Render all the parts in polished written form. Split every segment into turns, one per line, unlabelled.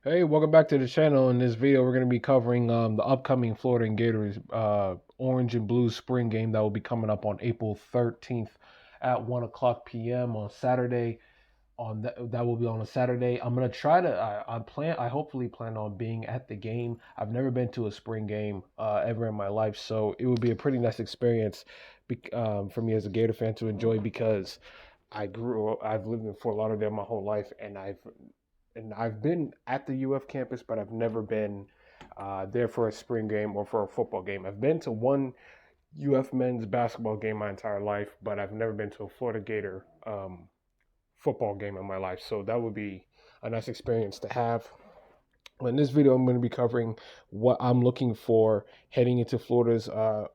Hey, welcome back to the channel. In this video, we're going to be covering the upcoming Florida and Gators Orange and Blue spring game that will be coming up on April 13th at 1 o'clock p.m. on Saturday. That will be on a Saturday. I'm gonna try to. I hopefully plan on being at the game. I've never been to a spring game ever in my life, so it would be a pretty nice experience for me as a Gator fan to enjoy because I've lived in Fort Lauderdale my whole life, and I've been at the UF campus, but I've never been there for a spring game or for a football game. I've been to one UF men's basketball game my entire life, but I've never been to a Florida Gator football game in my life. So that would be a nice experience to have. In this video, I'm going to be covering what I'm looking for heading into Florida's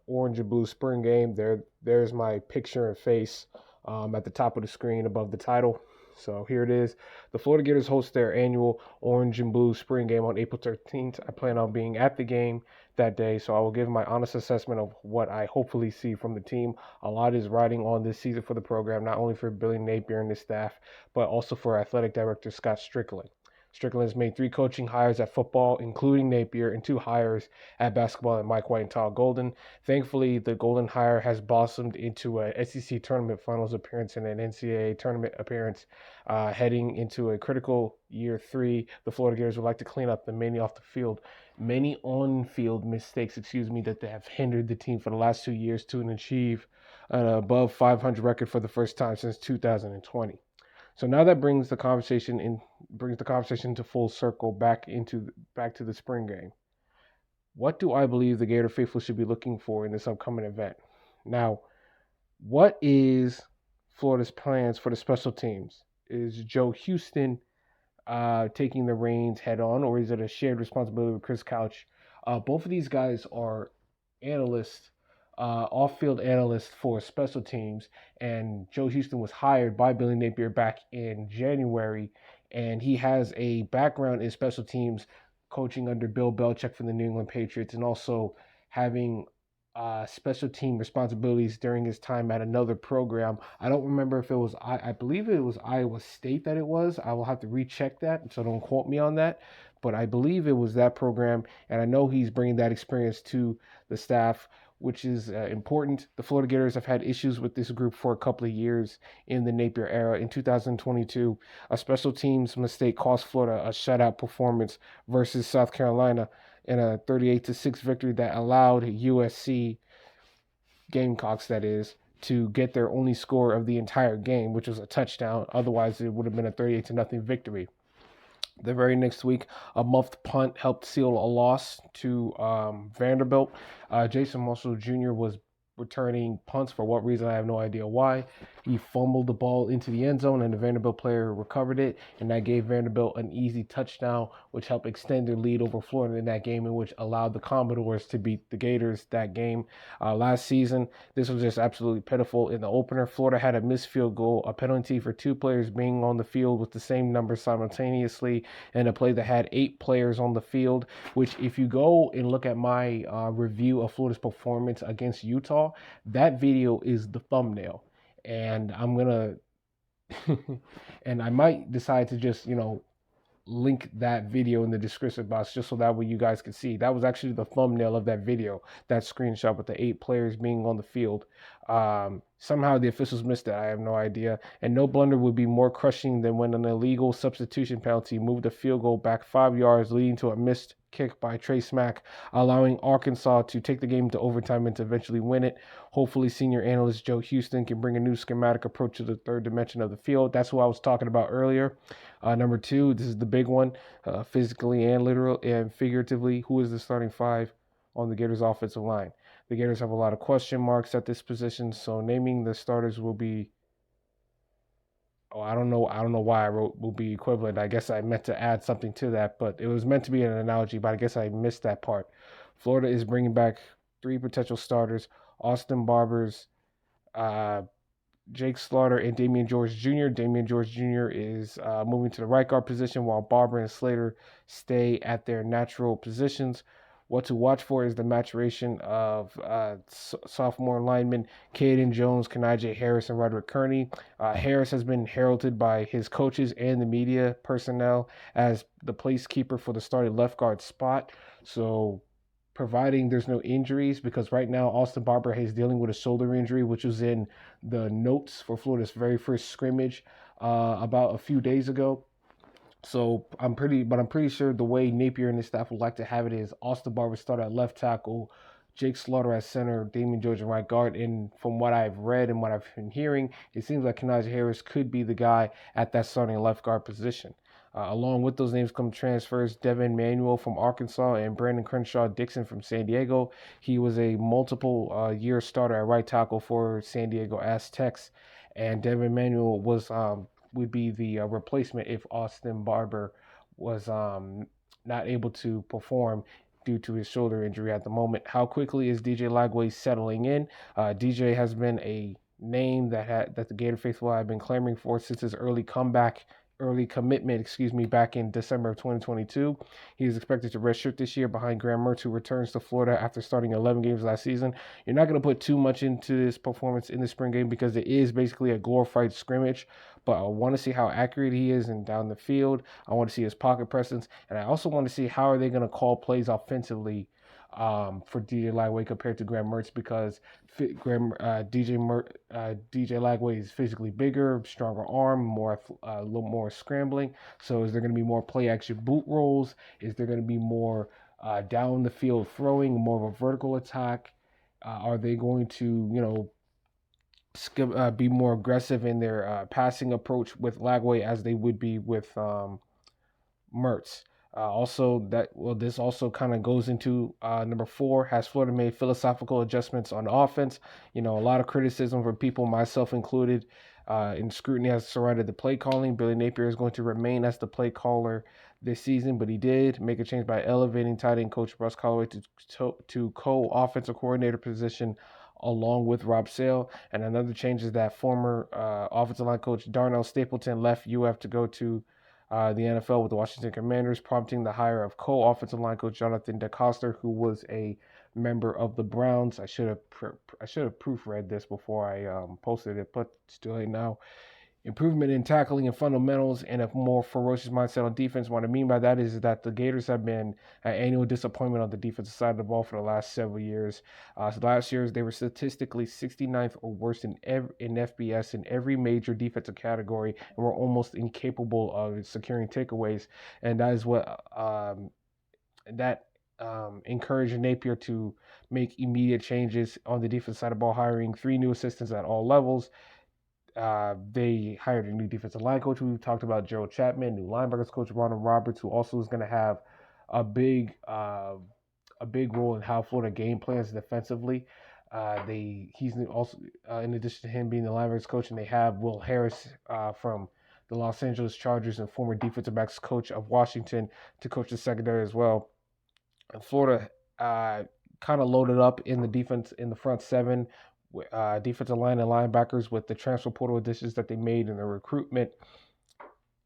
orange and blue spring game. There's my picture and face at the top of the screen above the title. So here it is. The Florida Gators host their annual orange and blue spring game on April 13th. I plan on being at the game that day, so I will give my honest assessment of what I hopefully see from the team. A lot is riding on this season for the program, not only for Billy Napier and his staff, but also for athletic director Scott Strickland. Strickland has made 3 coaching hires at football, including Napier, and 2 hires at basketball at Mike White and Todd Golden. Thankfully, the Golden hire has blossomed into a SEC tournament finals appearance and an NCAA tournament appearance. Heading into a critical year 3, the Florida Gators would like to clean up the many on-field mistakes, that they have hindered the team for the last 2 years to achieve an above 500 record for the first time since 2020. So now that brings the conversation to full circle back to the spring game. What do I believe the Gator faithful should be looking for in this upcoming event? Now, what is Florida's plans for the special teams? Is Joe Houston taking the reins head on, or is it a shared responsibility with Chris Couch? Both of these guys are analysts, off-field analysts for special teams, and Joe Houston was hired by Billy Napier back in January, and he has a background in special teams, coaching under Bill Belichick for the New England Patriots, and also having special team responsibilities during his time at another program. I don't remember if it was I believe it was Iowa State that it was. I will have to recheck that, so don't quote me on that. But I believe it was that program, and I know he's bringing that experience to the staff, which is important. The Florida Gators have had issues with this group for a couple of years in the Napier era. In 2022, a special teams mistake cost Florida a shutout performance versus South Carolina in a 38-6 victory that allowed USC Gamecocks, that is, to get their only score of the entire game, which was a touchdown. Otherwise, it would have been a 38 to nothing victory. The very next week, a muffed punt helped seal a loss to Vanderbilt. Jason Marshall Jr. was returning punts for what reason, I have no idea why. He fumbled the ball into the end zone, and the Vanderbilt player recovered it, and that gave Vanderbilt an easy touchdown, which helped extend their lead over Florida in that game, and which allowed the Commodores to beat the Gators that game. Last season, this was just absolutely pitiful. In the opener, Florida had a missed field goal, a penalty for 2 players being on the field with the same number simultaneously, and a play that had 8 players on the field, which if you go and look at my review of Florida's performance against Utah, that video is the thumbnail. And I'm gonna and I might decide to just, link that video in the description box just so that way you guys can see. That was actually the thumbnail of that video, that screenshot with the 8 players being on the field. Somehow the officials missed it. I have no idea. And no blunder would be more crushing than when an illegal substitution penalty moved a field goal back 5 yards, leading to a missed kick by Trey Smack, allowing Arkansas to take the game to overtime and to eventually win it. Hopefully, senior analyst Joe Houston can bring a new schematic approach to the third dimension of the field. That's what I was talking about earlier. Number 2, this is the big one, physically and literal and figuratively. Who is the starting 5 on the Gators offensive line? The Gators have a lot of question marks at this position, so naming the starters will be. Oh, I don't know. I don't know why I wrote will be equivalent. I guess I meant to add something to that, but it was meant to be an analogy. But I guess I missed that part. Florida is bringing back 3 potential starters: Austin Barbers, uh, Jake Slaughter, and Damian George Jr. Damian George Jr. is moving to the right guard position, while Barber and Slater stay at their natural positions. What to watch for is the maturation of sophomore linemen Caden Jones, Kanaje Harris, and Roderick Kearney. Harris has been heralded by his coaches and the media personnel as the placekeeper for the starting left guard spot. So, providing there's no injuries, because right now Austin Barber is dealing with a shoulder injury, which was in the notes for Florida's very first scrimmage about a few days ago. So I'm pretty sure the way Napier and his staff would like to have it is Austin Barber start at left tackle, Jake Slaughter at center, Damon George at right guard. And from what I've read and what I've been hearing, it seems like Kanaja Harris could be the guy at that starting left guard position. Along with those names come transfers: Devin Manuel from Arkansas and Brandon Crenshaw Dixon from San Diego. He was a multiple year starter at right tackle for San Diego Aztecs, and Devin Manuel was would be the replacement if Austin Barber was not able to perform due to his shoulder injury at the moment. How quickly is DJ Lagway settling in? DJ has been a name that the Gator faithful have been clamoring for since his early commitment, back in December of 2022. He is expected to redshirt this year behind Graham Mertz, who returns to Florida after starting 11 games last season. You're not going to put too much into this performance in the spring game because it is basically a glorified scrimmage, but I want to see how accurate he is and down the field. I want to see his pocket presence, and I also want to see how are they going to call plays offensively for DJ Lagway compared to Graham Mertz, because DJ Lagway is physically bigger, stronger arm, a little more scrambling. So is there going to be more play action boot rolls? Is there going to be more down the field throwing, more of a vertical attack? Are they going to be more aggressive in their passing approach with Lagway as they would be with Mertz? This also kind of goes into number 4. Has Florida made philosophical adjustments on offense? A lot of criticism from people, myself included, and scrutiny has surrounded the play calling. Billy Napier is going to remain as the play caller this season, but he did make a change by elevating tight end coach Russ Callaway to co-offensive coordinator position along with Rob Sale. And another change is that former offensive line coach Darnell Stapleton left UF to go to the NFL with the Washington Commanders, prompting the hire of co-offensive line coach Jonathan DeCoster, who was a member of the Browns. I should have proofread this before I posted it, but it's too late now. Improvement in tackling and fundamentals and a more ferocious mindset on defense. What I mean by that is that the Gators have been an annual disappointment on the defensive side of the ball for the last several years. So last year, they were statistically 69th or worse in FBS in every major defensive category, and were almost incapable of securing takeaways. And that is what encouraged Napier to make immediate changes on the defensive side of the ball, hiring 3 new assistants at all levels. They hired a new defensive line coach. We've talked about Gerald Chapman, new linebackers coach Ronald Roberts, who also is going to have a big role in how Florida game plans defensively. He's also in addition to him being the linebackers coach, and they have Will Harris from the Los Angeles Chargers and former defensive backs coach of Washington to coach the secondary as well. And Florida kind of loaded up in the defense in the front 7. Defensive line and linebackers with the transfer portal additions that they made in the recruitment.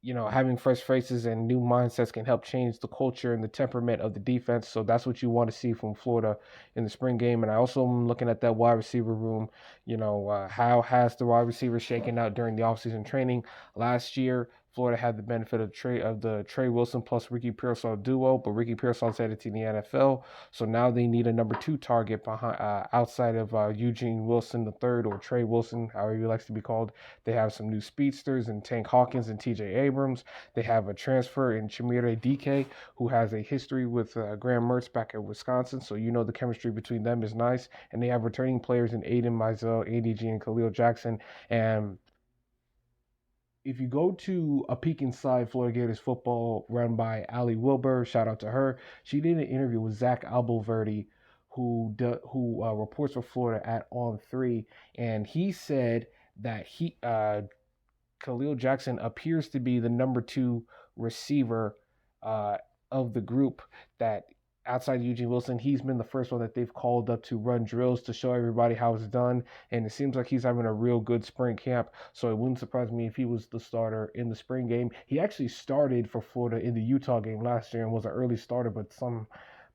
Having fresh faces and new mindsets can help change the culture and the temperament of the defense. So that's what you want to see from Florida in the spring game. And I also am looking at that wide receiver room. How has the wide receiver shaken out during the offseason training? Last year, Florida had the benefit of the Trey Wilson plus Ricky Pearsall duo, but Ricky Pearsall's headed to the NFL, so now they need a number 2 target behind outside of Eugene Wilson III, or Trey Wilson, however he likes to be called. They have some new speedsters in Tank Hawkins and T.J. Abrams. They have a transfer in Chimere Dike, who has a history with Graham Mertz back at Wisconsin, so the chemistry between them is nice. And they have returning players in Aiden Mizell, Andy G, and Khalil Jackson. And if you go to a peek inside Florida Gators football run by Ali Wilbur, shout out to her, she did an interview with Zach Albolverdi, who reports for Florida at On3, and he said that Khalil Jackson appears to be the number 2 receiver of the group, that outside Eugene Wilson, he's been the first one that they've called up to run drills to show everybody how it's done, and it seems like he's having a real good spring camp, so it wouldn't surprise me if he was the starter in the spring game. He actually started for Florida in the Utah game last year and was an early starter, but some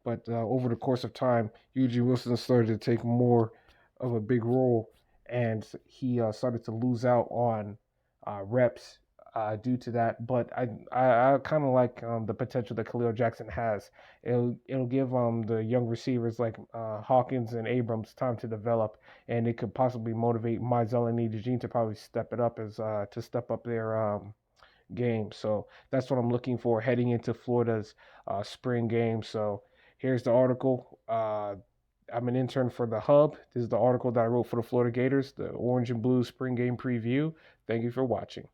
But over the course of time, Eugene Wilson started to take more of a big role, and he started to lose out on reps due to that. But I kind of like the potential that Khalil Jackson has. It'll give the young receivers like Hawkins and Abrams time to develop, and it could possibly motivate Mizell and Eugene to probably step it up as to step up their game. So that's what I'm looking for heading into Florida's spring game. So here's the article. I'm an intern for the Hub. This is the article that I wrote for the Florida Gators, the Orange and Blue spring game preview. Thank you for watching.